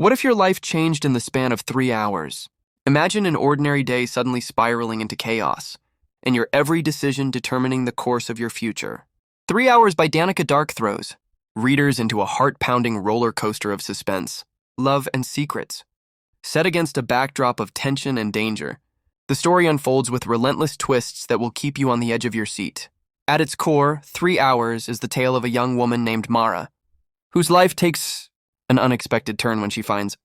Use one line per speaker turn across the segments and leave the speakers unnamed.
What if your life changed in the span of 3 hours? Imagine an ordinary day suddenly spiraling into chaos, and your every decision determining the course of your future. 3 Hours by Dannika Dark throws readers into a heart-pounding roller coaster of suspense, love, and secrets. Set against a backdrop of tension and danger, the story unfolds with relentless twists that will keep you on the edge of your seat. At its core, 3 Hours is the tale of a young woman named Mara, whose life takes an unexpected turn when she finds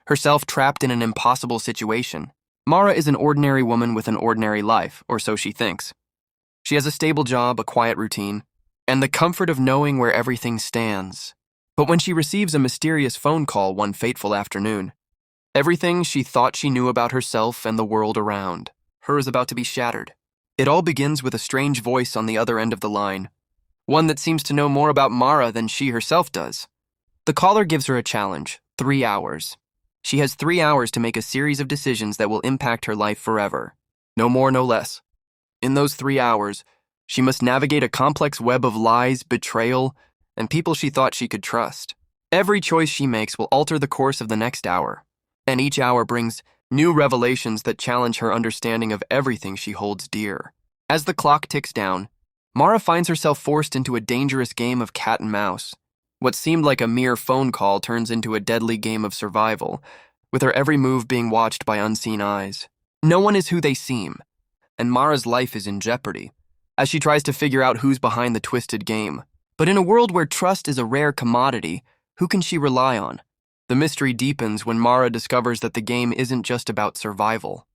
herself trapped in an impossible situation. Mara is an ordinary woman with an ordinary life, or so she thinks. She has a stable job, a quiet routine, and the comfort of knowing where everything stands. But when she receives a mysterious phone call one fateful afternoon, everything she thought she knew about herself and the world around her is about to be shattered. It all begins with a strange voice on the other end of the line, one that seems to know more about Mara than she herself does. The caller gives her a challenge: 3 hours. She has 3 hours to make a series of decisions that will impact her life forever. No more, no less. In those 3 hours, she must navigate a complex web of lies, betrayal, and people she thought she could trust. Every choice she makes will alter the course of the next hour, and each hour brings new revelations that challenge her understanding of everything she holds dear. As the clock ticks down, Mara finds herself forced into a dangerous game of cat and mouse. What seemed like a mere phone call turns into a deadly game of survival, with her every move being watched by unseen eyes. No one is who they seem, and Mara's life is in jeopardy as she tries to figure out who's behind the twisted game. But in a world where trust is a rare commodity, who can she rely on? The mystery deepens when Mara discovers that the game isn't just about survival.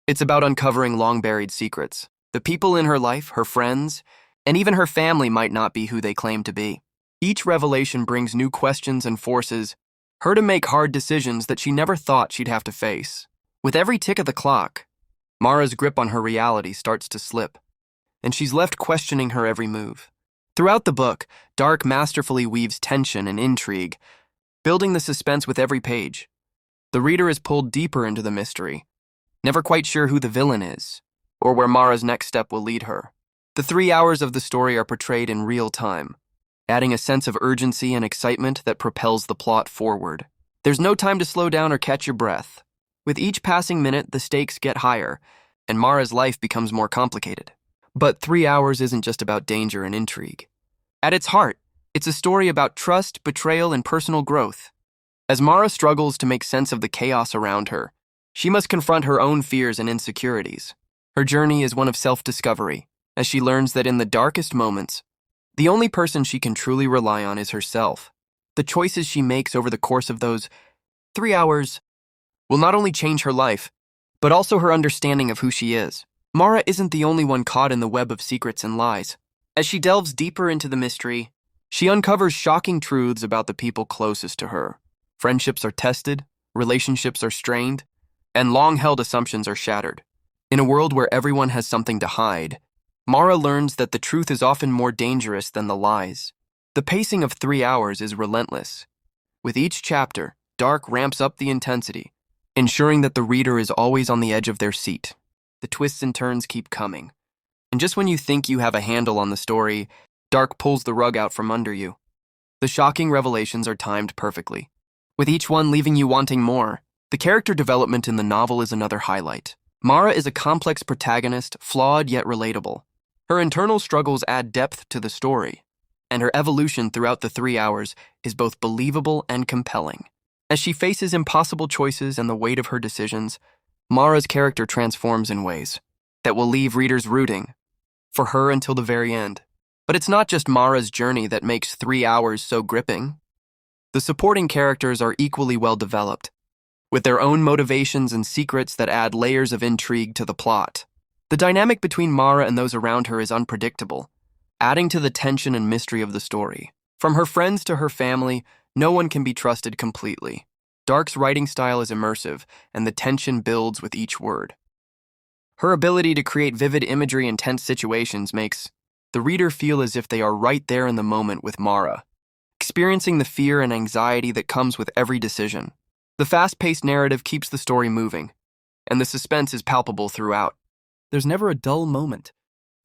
It's about uncovering long-buried secrets. The people in her life, her friends, and even her family might not be who they claim to be. Each revelation brings new questions and forces her to make hard decisions that she never thought she'd have to face. With every tick of the clock, Mara's grip on her reality starts to slip, and she's left questioning her every move. Throughout the book, Dark masterfully weaves tension and intrigue, building the suspense with every page. The reader is pulled deeper into the mystery, never quite sure who the villain is, or where Mara's next step will lead her. The 3 hours of the story are portrayed in real time, adding a sense of urgency and excitement that propels the plot forward. There's no time to slow down or catch your breath. With each passing minute, the stakes get higher, and Mara's life becomes more complicated. But 3 Hours isn't just about danger and intrigue. At its heart, it's a story about trust, betrayal, and personal growth. As Mara struggles to make sense of the chaos around her, she must confront her own fears and insecurities. Her journey is one of self-discovery, as she learns that in the darkest moments, the only person she can truly rely on is herself. The choices she makes over the course of those 3 hours will not only change her life, but also her understanding of who she is. Mara isn't the only one caught in the web of secrets and lies. As she delves deeper into the mystery, she uncovers shocking truths about the people closest to her. Friendships are tested, relationships are strained, and long-held assumptions are shattered. In a world where everyone has something to hide, Mara learns that the truth is often more dangerous than the lies. The pacing of 3 hours is relentless. With each chapter, Dark ramps up the intensity, ensuring that the reader is always on the edge of their seat. The twists and turns keep coming, and just when you think you have a handle on the story, Dark pulls the rug out from under you. The shocking revelations are timed perfectly, with each one leaving you wanting more. The character development in the novel is another highlight. Mara is a complex protagonist, flawed yet relatable. Her internal struggles add depth to the story, and her evolution throughout the 3 hours is both believable and compelling. As she faces impossible choices and the weight of her decisions, Mara's character transforms in ways that will leave readers rooting for her until the very end. But it's not just Mara's journey that makes 3 hours so gripping. The supporting characters are equally well developed, with their own motivations and secrets that add layers of intrigue to the plot. The dynamic between Mara and those around her is unpredictable, adding to the tension and mystery of the story. From her friends to her family, no one can be trusted completely. Dark's writing style is immersive, and the tension builds with each word. Her ability to create vivid imagery in tense situations makes the reader feel as if they are right there in the moment with Mara, experiencing the fear and anxiety that comes with every decision. The fast-paced narrative keeps the story moving, and the suspense is palpable throughout. There's never a dull moment,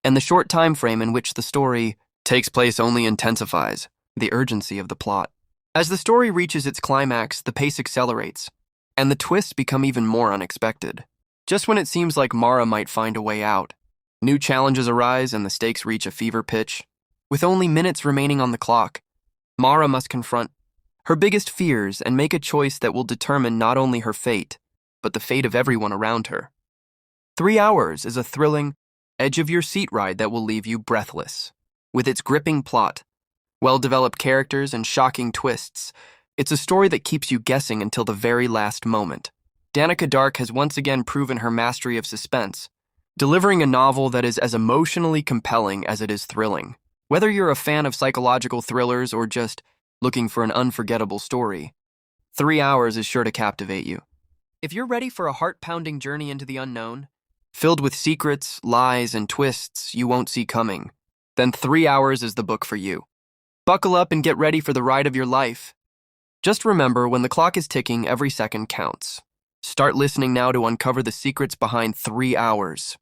and the short time frame in which the story takes place only intensifies the urgency of the plot. As the story reaches its climax, the pace accelerates, and the twists become even more unexpected. Just when it seems like Mara might find a way out, new challenges arise and the stakes reach a fever pitch. With only minutes remaining on the clock, Mara must confront her biggest fears and make a choice that will determine not only her fate, but the fate of everyone around her. 3 Hours is a thrilling, edge-of-your-seat ride that will leave you breathless. With its gripping plot, well-developed characters, and shocking twists, it's a story that keeps you guessing until the very last moment. Dannika Dark has once again proven her mastery of suspense, delivering a novel that is as emotionally compelling as it is thrilling. Whether you're a fan of psychological thrillers or just looking for an unforgettable story, 3 Hours is sure to captivate you. If you're ready for a heart-pounding journey into the unknown, filled with secrets, lies, and twists you won't see coming, then 3 Hours is the book for you. Buckle up and get ready for the ride of your life. Just remember, when the clock is ticking, every second counts. Start listening now to uncover the secrets behind 3 Hours.